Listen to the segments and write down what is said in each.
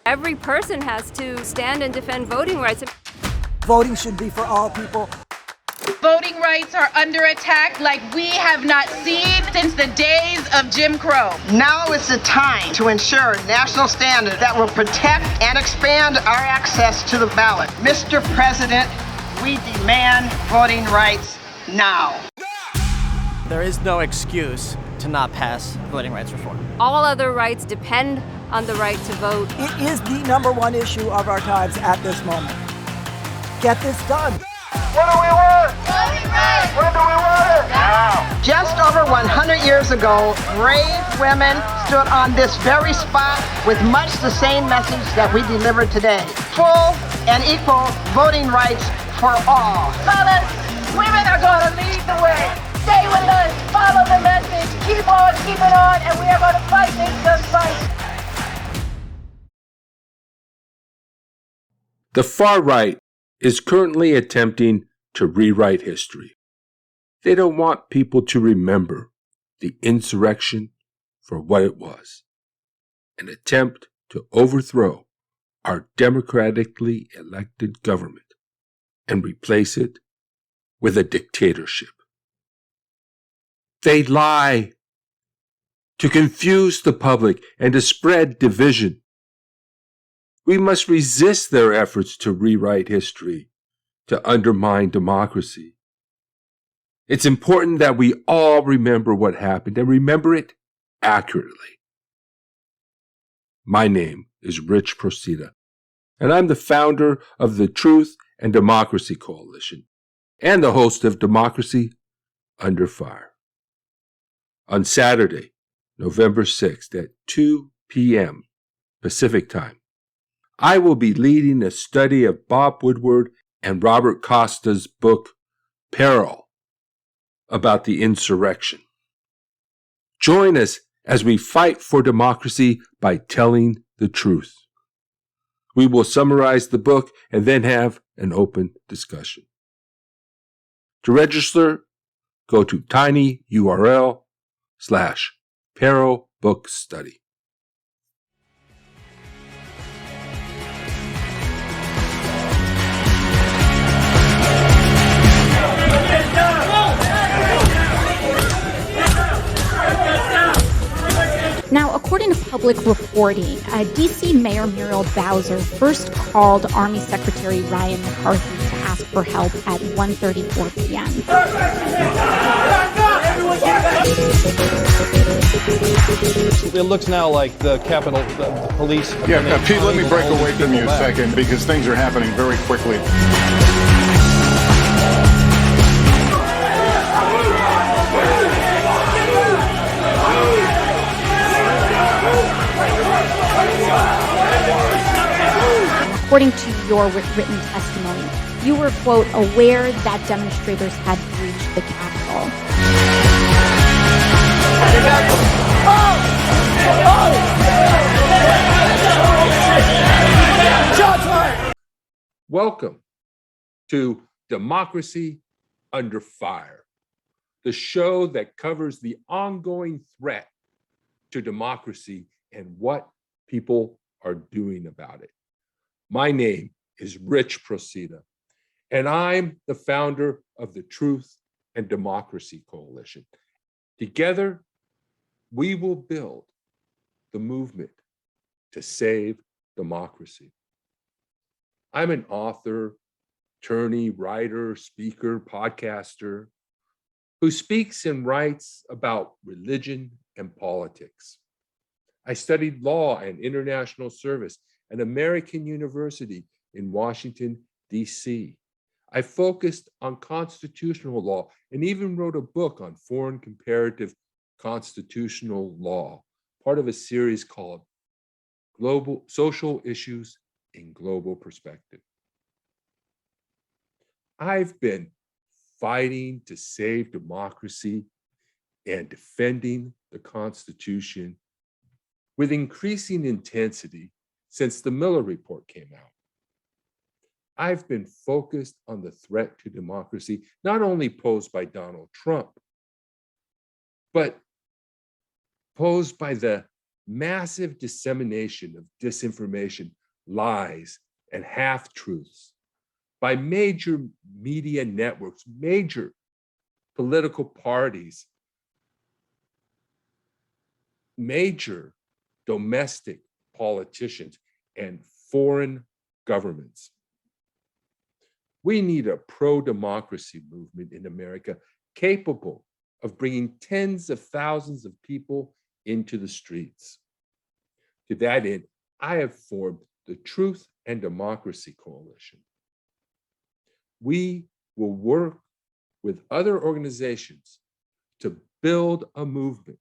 Every person has to stand and defend voting rights. Voting should be for all people. Voting rights are under attack like we have not seen since the days of Jim Crow. Now is the time to ensure national standards that will protect and expand our access to the ballot. Mr. President, we demand voting rights now. There is no excuse to not pass voting rights reform. All other rights depend on the right to vote. It is the number one issue of our times at this moment. Get this done. What do we want? Voting rights! When do we want it? Now! Just over 100 years ago, brave women stood on this very spot with much the same message that we deliver today. Full and equal voting rights for all. Fellas, women are going to lead the way. Stay with us, follow the message, keep on, keep it on, and we are going to fight this good fight. The far right is currently attempting to rewrite history. They don't want people to remember the insurrection for what it was, an attempt to overthrow our democratically elected government and replace it with a dictatorship. They lie to confuse the public and to spread division. We must resist their efforts to rewrite history, to undermine democracy. It's important that we all remember what happened and remember it accurately. My name is Rich Procida, and I'm the founder of the Truth and Democracy Coalition and the host of Democracy Under Fire. On Saturday, November 6th at 2 p.m. Pacific Time, I will be leading a study of Bob Woodward and Robert Costa's book, Peril, about the insurrection. Join us as we fight for democracy by telling the truth. We will summarize the book and then have an open discussion. To register, go to tinyurl/Peril Book Study. Now, according to public reporting, D.C. Mayor Muriel Bowser first called Army Secretary Ryan McCarthy to ask for help at 1:34 p.m. It looks now like the Capitol the police... Yeah, Pete, let me break away from you a second because things are happening very quickly. According to your written testimony, you were, quote, aware that demonstrators had breached the Capitol. Welcome to Democracy Under Fire, the show that covers the ongoing threat to democracy and what people are doing about it. My name is Rich Procida, and I'm the founder of the Truth and Democracy Coalition. Together, we will build the movement to save democracy. I'm an author, attorney, writer, speaker, podcaster who speaks and writes about religion and politics. I studied law and international service at American University in Washington, D.C. I focused on constitutional law and even wrote a book on foreign comparative constitutional law, part of a series called Global Social Issues in Global Perspective. I've been fighting to save democracy and defending the Constitution with increasing intensity since the Miller Report came out. I've been focused on the threat to democracy, not only posed by Donald Trump, but posed by the massive dissemination of disinformation lies, and half-truths by major media networks, major political parties, major domestic politicians, and foreign governments. We need a pro-democracy movement in America capable of bringing tens of thousands of people into the streets. To that end, I have formed the Truth and Democracy Coalition. We will work with other organizations to build a movement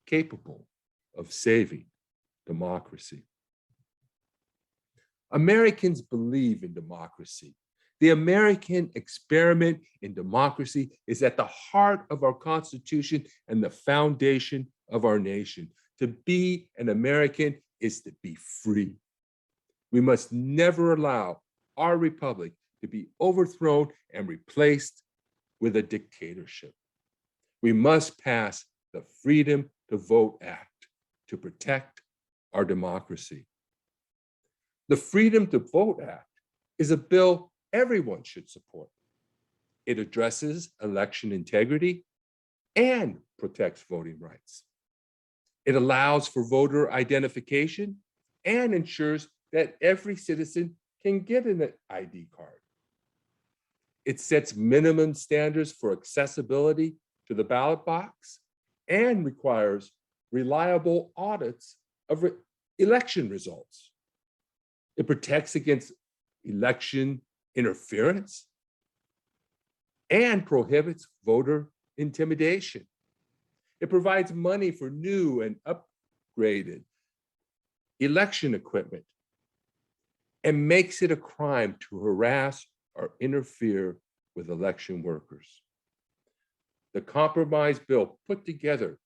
capable of saving democracy. Americans believe in democracy. The American experiment in democracy is at the heart of our Constitution and the foundation of our nation. To be an American is to be free. We must never allow our republic to be overthrown and replaced with a dictatorship. We must pass the Freedom to Vote Act to protect our democracy. The Freedom to Vote Act is a bill everyone should support. It addresses election integrity and protects voting rights. It allows for voter identification and ensures that every citizen can get an ID card. It sets minimum standards for accessibility to the ballot box and requires reliable audits of election results. It protects against election interference and prohibits voter intimidation. It provides money for new and upgraded election equipment and makes it a crime to harass or interfere with election workers. The compromise bill put together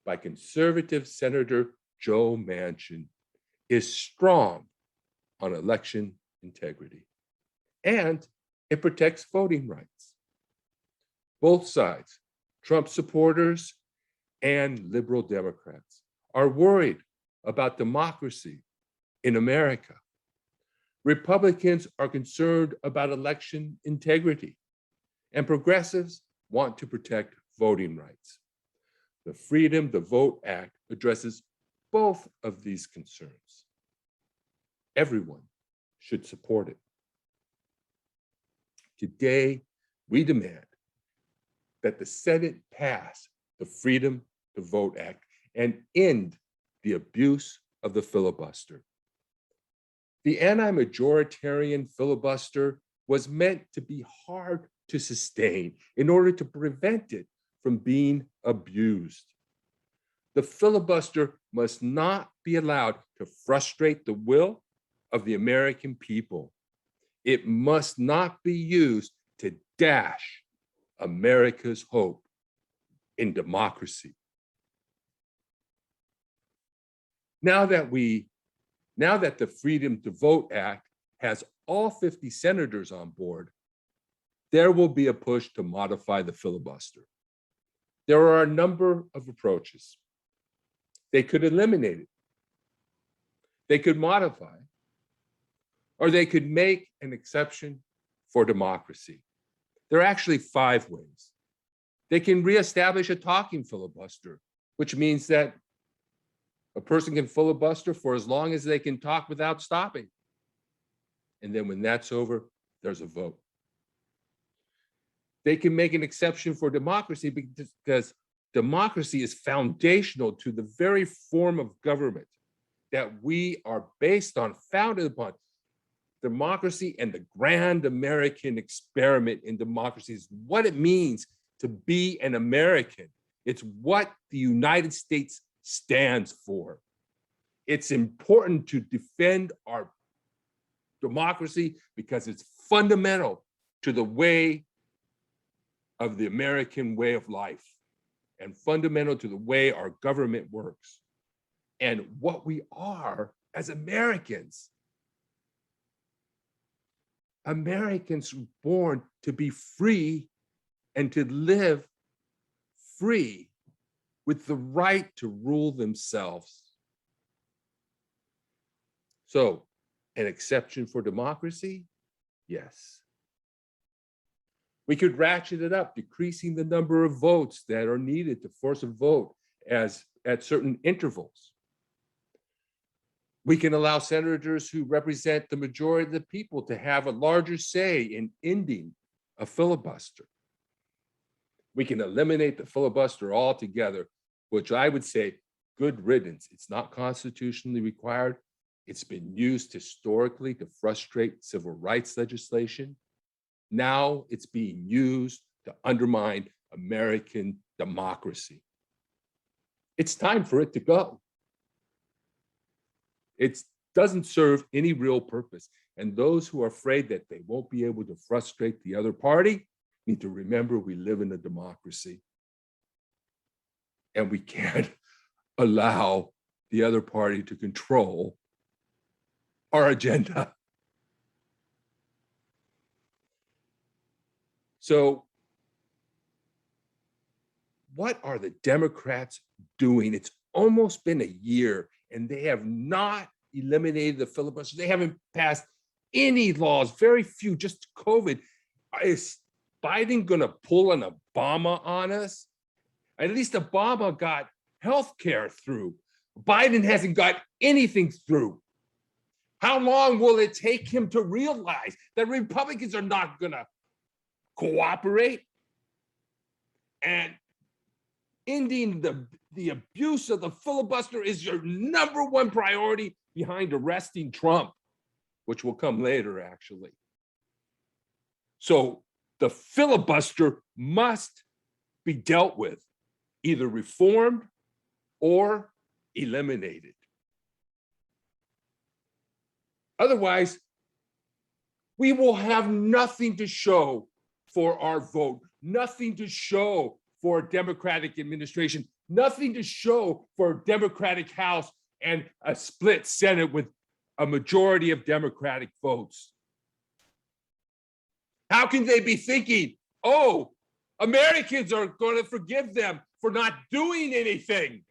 by conservative Senator Joe Manchin is strong on election integrity, and it protects voting rights. Both sides, Trump supporters and liberal Democrats, are worried about democracy in America. Republicans are concerned about election integrity, and progressives want to protect voting rights. The Freedom to Vote Act addresses both of these concerns. Everyone should support it. Today, we demand that the Senate pass the Freedom to Vote Act and end the abuse of the filibuster. The anti-majoritarian filibuster was meant to be hard to sustain in order to prevent it from being abused. The filibuster must not be allowed to frustrate the will of the American people. It must not be used to dash America's hope in democracy. Now that the Freedom to Vote Act has all 50 senators on board, there will be a push to modify the filibuster. There are a number of approaches. They could eliminate it. They could modify, or they could make an exception for democracy. There are actually 5 ways. They can reestablish a talking filibuster, which means that a person can filibuster for as long as they can talk without stopping. And then when that's over, there's a vote. They can make an exception for democracy because democracy is foundational to the very form of government that we are based on, founded upon. Democracy and the grand American experiment in democracy is what it means to be an American. It's what the United States stands for. It's important to defend our democracy because it's fundamental to the way of the American way of life and fundamental to the way our government works and what we are as Americans. Americans were born to be free and to live free with the right to rule themselves. So an exception for democracy? Yes. We could ratchet it up, decreasing the number of votes that are needed to force a vote at certain intervals. We can allow senators who represent the majority of the people to have a larger say in ending a filibuster. We can eliminate the filibuster altogether, which I would say, good riddance. It's not constitutionally required. It's been used historically to frustrate civil rights legislation. Now it's being used to undermine American democracy. It's time for it to go. It doesn't serve any real purpose. And those who are afraid that they won't be able to frustrate the other party need to remember we live in a democracy. And we can't allow the other party to control our agenda. So what are the Democrats doing? It's almost been a year and they have not eliminated the filibuster. They haven't passed any laws, very few, just COVID. Is Biden gonna pull an Obama on us? At least Obama got health care through. Biden hasn't got anything through. How long will it take him to realize that Republicans are not gonna cooperate? And ending the abuse of the filibuster is your number one priority behind arresting Trump, which will come later, actually. So the filibuster must be dealt with, either reformed or eliminated. Otherwise, we will have nothing to show for our vote, nothing to show for a Democratic administration, nothing to show for a Democratic House and a split Senate with a majority of Democratic votes. How can they be thinking, oh, Americans are going to forgive them for not doing anything,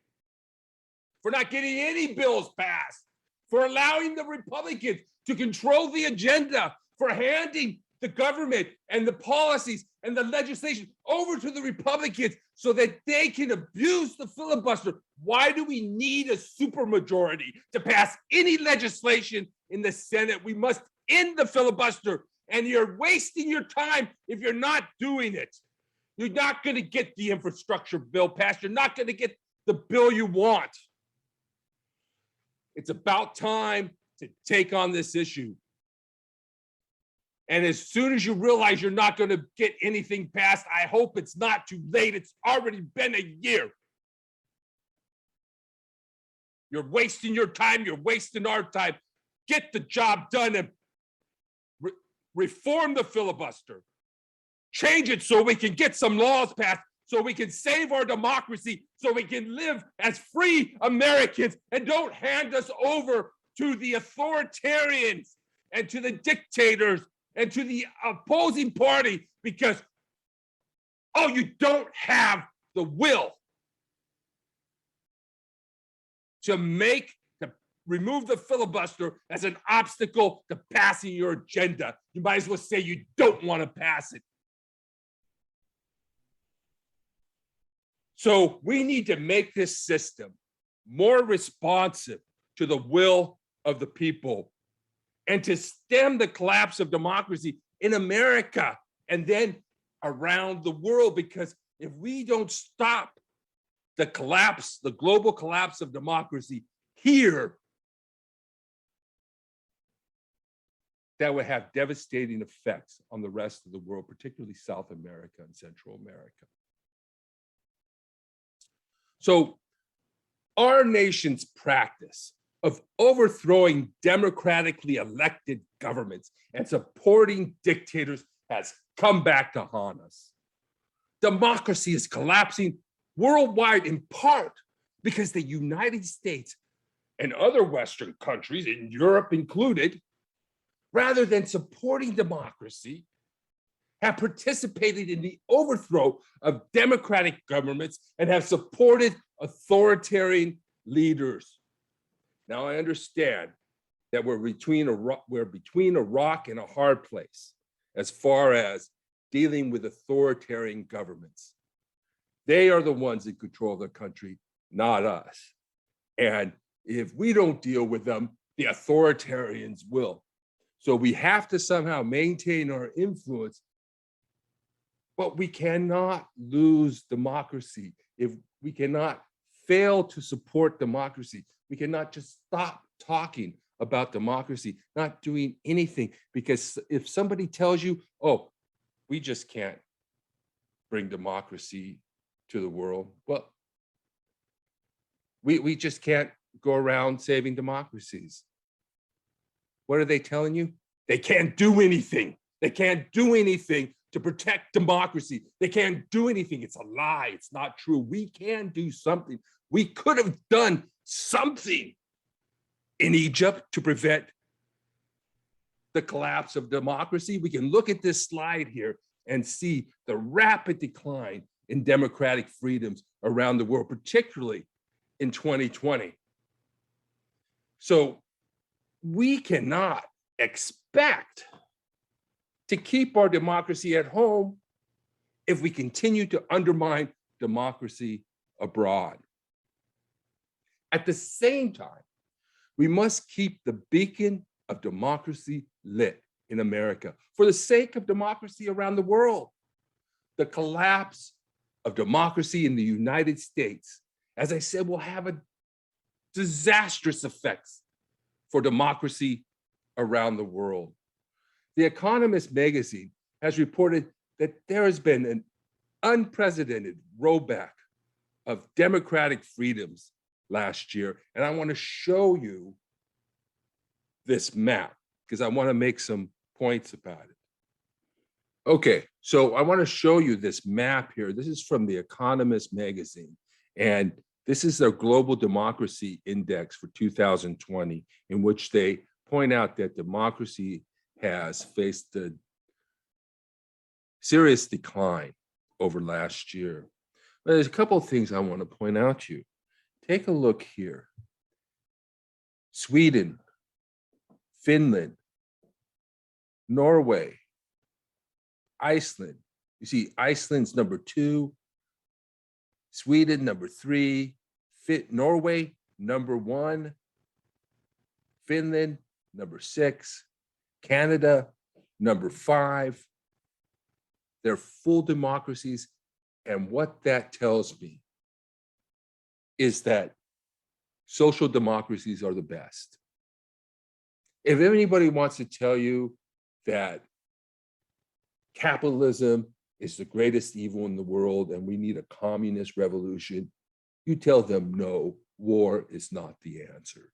for not getting any bills passed, for allowing the Republicans to control the agenda, for handing the government and the policies and the legislation over to the Republicans so that they can abuse the filibuster? Why do we need a supermajority to pass any legislation in the Senate? We must end the filibuster, and you're wasting your time if you're not doing it. You're not going to get the infrastructure bill passed. You're not going to get the bill you want. It's about time to take on this issue. And as soon as you realize you're not going to get anything passed, I hope it's not too late. It's already been a year. You're wasting your time. You're wasting our time. Get the job done and reform the filibuster. Change it so we can get some laws passed, so we can save our democracy, so we can live as free Americans, and don't hand us over to the authoritarians and to the dictators and to the opposing party because, oh, you don't have the will to remove the filibuster as an obstacle to passing your agenda. You might as well say you don't want to pass it. So we need to make this system more responsive to the will of the people and to stem the collapse of democracy in America and then around the world. Because if we don't stop the collapse, the global collapse of democracy here, that would have devastating effects on the rest of the world, particularly South America and Central America. So our nation's practice of overthrowing democratically elected governments and supporting dictators has come back to haunt us. Democracy is collapsing worldwide in part because the United States and other Western countries, in Europe included, rather than supporting democracy, have participated in the overthrow of democratic governments and have supported authoritarian leaders. Now, I understand that we're between a rock and a hard place as far as dealing with authoritarian governments. They are the ones in control of the country, not us. And if we don't deal with them, the authoritarians will. So we have to somehow maintain our influence, but we cannot lose democracy. If we cannot fail to support democracy, we cannot just stop talking about democracy, not doing anything, because if somebody tells you, oh, we just can't bring democracy to the world, well, we just can't go around saving democracies. What are they telling you? They can't do anything. They can't do anything to protect democracy. They can't do anything. It's a lie. It's not true. We can do something. We could have done something in Egypt to prevent the collapse of democracy. We can look at this slide here and see the rapid decline in democratic freedoms around the world, particularly in 2020. So we cannot expect to keep our democracy at home if we continue to undermine democracy abroad. At the same time, we must keep the beacon of democracy lit in America for the sake of democracy around the world. The collapse of democracy in the United States, as I said, will have a disastrous effects for democracy around the world. The Economist magazine has reported that there has been an unprecedented rollback of democratic freedoms last year. And I want to show you this map because I want to make some points about it. Okay, so I want to show you this map here. This is from the Economist magazine. And this is their Global Democracy Index for 2020, in which they point out that democracy has faced a serious decline over last year. But there's a couple of things I want to point out to you. Take a look here. Sweden, Finland, Norway, Iceland. You see, Iceland's number 2, Sweden number 3, Norway number 1, Finland number 6, Canada number 5. They're full democracies. And what that tells me is that social democracies are the best. If anybody wants to tell you that capitalism is the greatest evil in the world and we need a communist revolution, you tell them no, war is not the answer.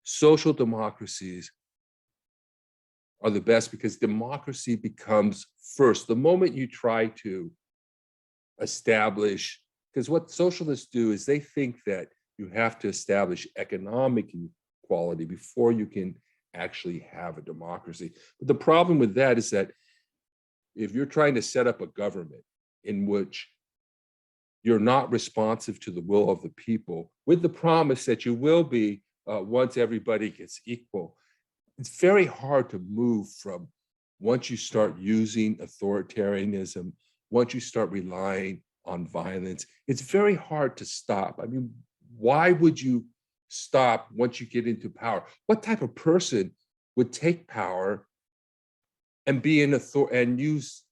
Social democracies are the best because democracy becomes first. The moment you try to establish, because what socialists do is they think that you have to establish economic equality before you can actually have a democracy. But the problem with that is that if you're trying to set up a government in which you're not responsive to the will of the people, with the promise that you will be once everybody gets equal, it's very hard to move from once you start using authoritarianism, once you start relying on violence, it's very hard to stop. I mean, why would you stop once you get into power? What type of person would take power and be and use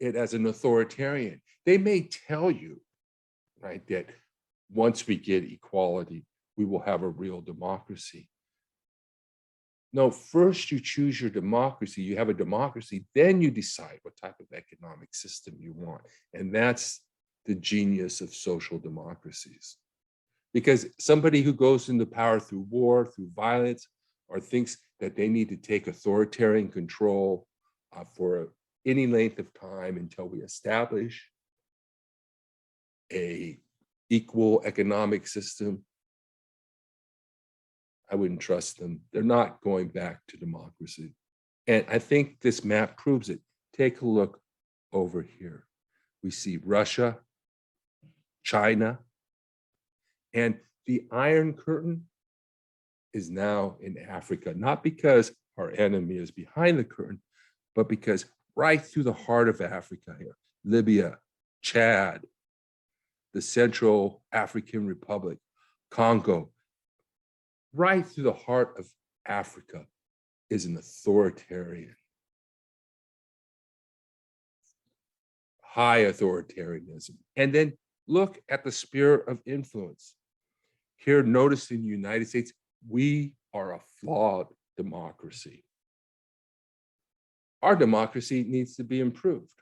it as an authoritarian? They may tell you, right, that once we get equality, we will have a real democracy. No, first you choose your democracy, you have a democracy, then you decide what type of economic system you want. And that's the genius of social democracies. Because somebody who goes into power through war, through violence, or thinks that they need to take authoritarian control for any length of time until we establish an equal economic system, I wouldn't trust them. They're not going back to democracy. And I think this map proves it. Take a look over here. We see Russia, China, and the Iron Curtain is now in Africa, not because our enemy is behind the curtain, but because right through the heart of Africa here, Libya, Chad, the Central African Republic, Congo, right through the heart of Africa is an authoritarian, high authoritarianism. And then look at the sphere of influence. Here, notice in the United States, we are a flawed democracy. Our democracy needs to be improved.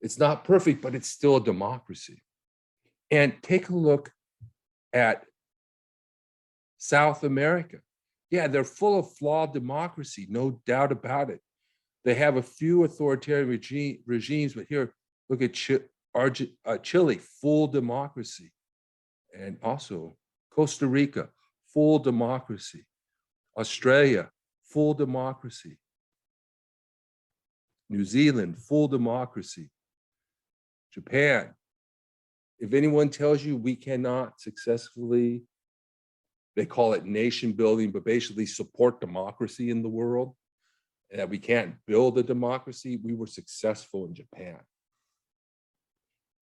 It's not perfect, but it's still a democracy. And take a look at South America. Yeah, they're full of flawed democracy, no doubt about it. They have a few authoritarian regimes, but here, look at Chile, full democracy. And also Costa Rica, full democracy. Australia, full democracy. New Zealand, full democracy. Japan. If anyone tells you we cannot successfully, they call it nation building, but basically support democracy in the world, and that we can't build a democracy, we were successful in Japan.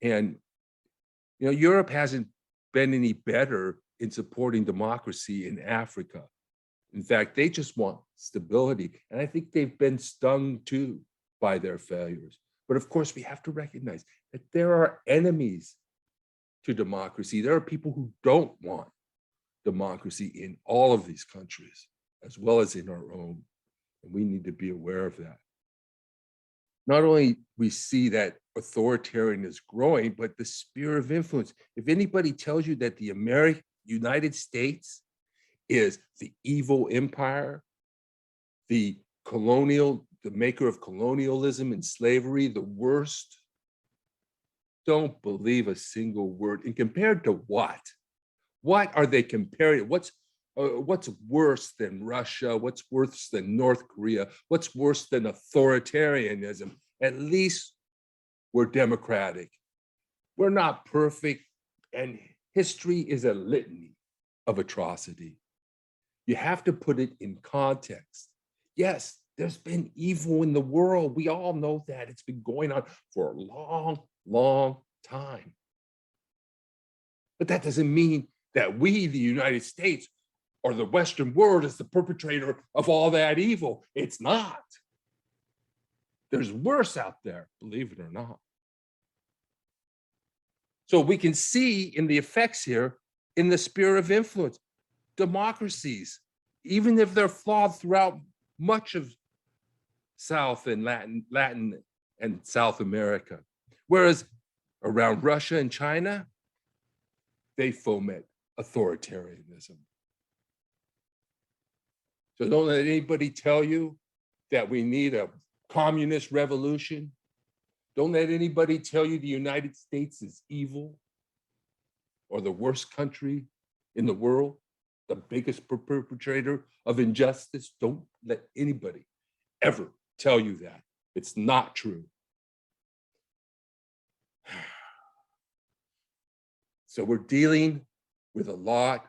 And Europe hasn't been any better in supporting democracy in Africa. In fact, they just want stability. And I think they've been stung too by their failures. But of course, we have to recognize that there are enemies to democracy. There are people who don't want democracy in all of these countries, as well as in our own. And we need to be aware of that. Not only we see that authoritarian is growing, but the sphere of influence. If anybody tells you that the United States is the evil empire, the maker of colonialism and slavery, the worst, don't believe a single word. And compared to what? What are they comparing? What's worse than Russia? What's worse than North Korea? What's worse than authoritarianism? At least we're democratic. We're not perfect, and history is a litany of atrocity. You have to put it in context. Yes, there's been evil in the world. We all know that. It's been going on for a long, long time. But that doesn't mean that we, the United States, or the Western world, is the perpetrator of all that evil. It's not. There's worse out there, believe it or not. So we can see in the effects here, in the sphere of influence, democracies, even if they're flawed throughout much of South and Latin and South America. Whereas around Russia and China, they foment authoritarianism. So don't let anybody tell you that we need a communist revolution. Don't let anybody tell you the United States is evil or the worst country in the world, the biggest perpetrator of injustice. Don't let anybody ever tell you that. It's not true. So we're dealing with a lot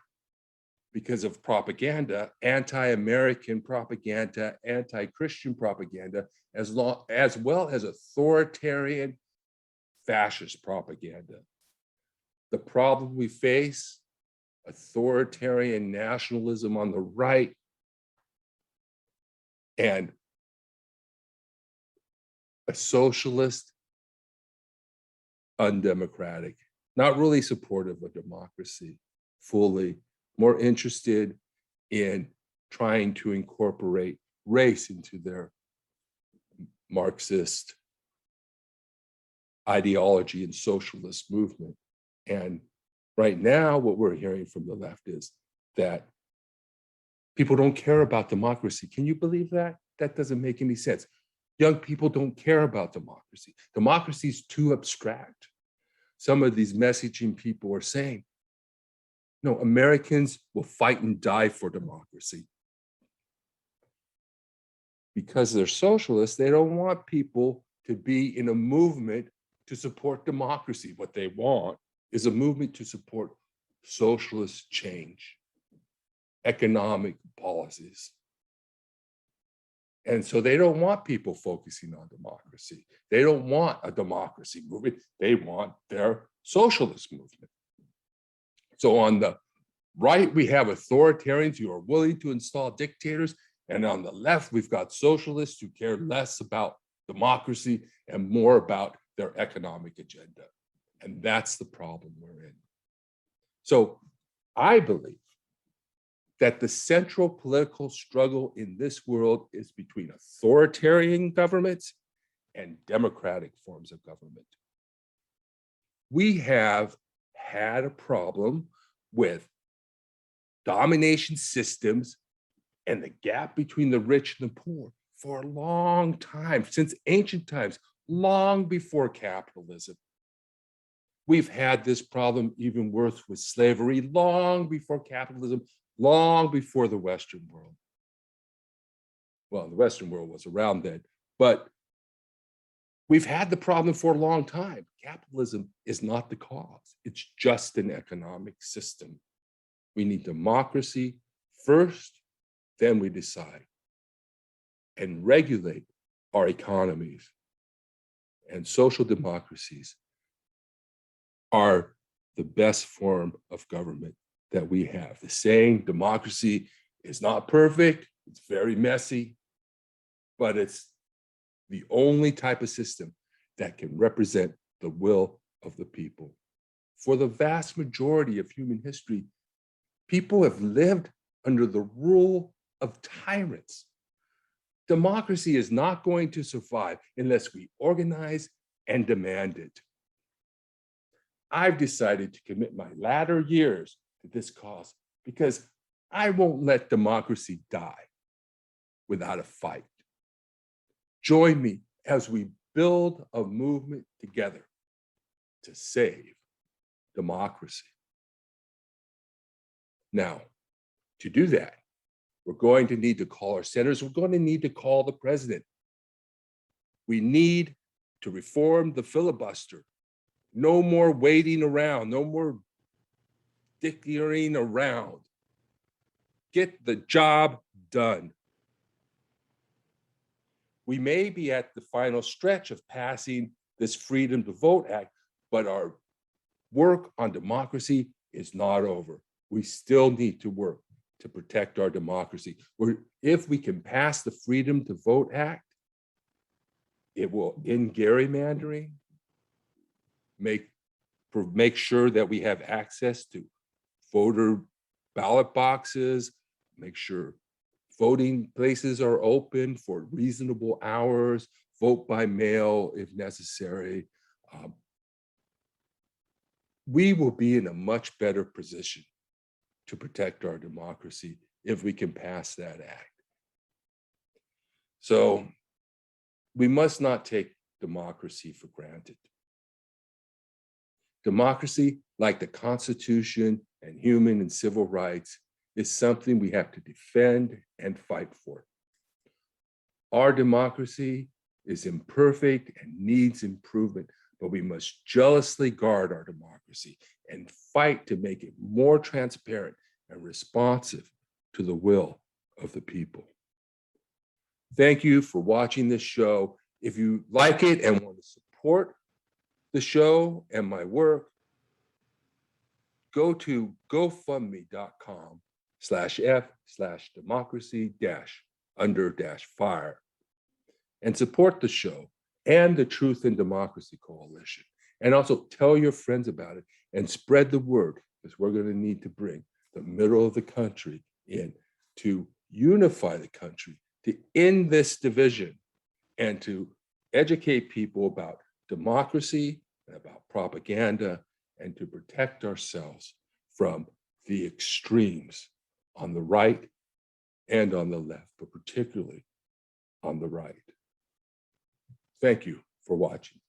because of propaganda, anti-American propaganda, anti-Christian propaganda, as well as authoritarian fascist propaganda. The problem we face, authoritarian nationalism on the right, and a socialist, undemocratic, not really supportive of democracy fully, more interested in trying to incorporate race into their Marxist ideology and socialist movement. And right now, what we're hearing from the left is that people don't care about democracy. Can you believe that? That doesn't make any sense. Young people don't care about democracy. Democracy is too abstract. Some of these messaging people are saying, no, Americans will fight and die for democracy. Because they're socialists, they don't want people to be in a movement to support democracy. What they want is a movement to support socialist change. economic policies. And so they don't want people focusing on democracy. They don't want a democracy movement. They want their socialist movement. So on the right, we have authoritarians who are willing to install dictators. And on the left, we've got socialists who care less about democracy and more about their economic agenda. And that's the problem we're in. So I believe that the central political struggle in this world is between authoritarian governments and democratic forms of government. We have had a problem with domination systems and the gap between the rich and the poor for a long time, since ancient times, long before capitalism. We've had this problem even worse with slavery, long before capitalism, long before the Western world. Well, the Western world was around then, but we've had the problem for a long time. Capitalism is not the cause. It's just an economic system. We need democracy first, then we decide and regulate our economies. And social democracies are the best form of government that we have. The saying, democracy is not perfect, it's very messy, but it's the only type of system that can represent the will of the people. For the vast majority of human history, people have lived under the rule of tyrants. Democracy is not going to survive unless we organize and demand it. I've decided to commit my latter years to this cause because I won't let democracy die without a fight. Join me as we build a movement together to save democracy. Now, to do that, we're going to need to call our senators. We're going to need to call the president. We need to reform the filibuster. No more waiting around, no more dickering around. Get the job done. We may be at the final stretch of passing this Freedom to Vote Act, but our work on democracy is not over. We still need to work to protect our democracy. If we can pass the Freedom to Vote Act, it will end gerrymandering, make sure that we have access to voter ballot boxes, make sure voting places are open for reasonable hours, vote by mail if necessary. We will be in a much better position to protect our democracy if we can pass that act. So we must not take democracy for granted. Democracy, like the Constitution and human and civil rights, is something we have to defend and fight for. Our democracy is imperfect and needs improvement, but we must jealously guard our democracy and fight to make it more transparent and responsive to the will of the people. Thank you for watching this show. If you like it and want to support the show and my work, go to gofundme.com/f/democracy-under-fire and support the show and the Truth and Democracy Coalition. And also tell your friends about it and spread the word, because we're going to need to bring the middle of the country in to unify the country, to end this division, and to educate people about democracy and about propaganda, and to protect ourselves from the extremes on the right and on the left, but particularly on the right. Thank you for watching.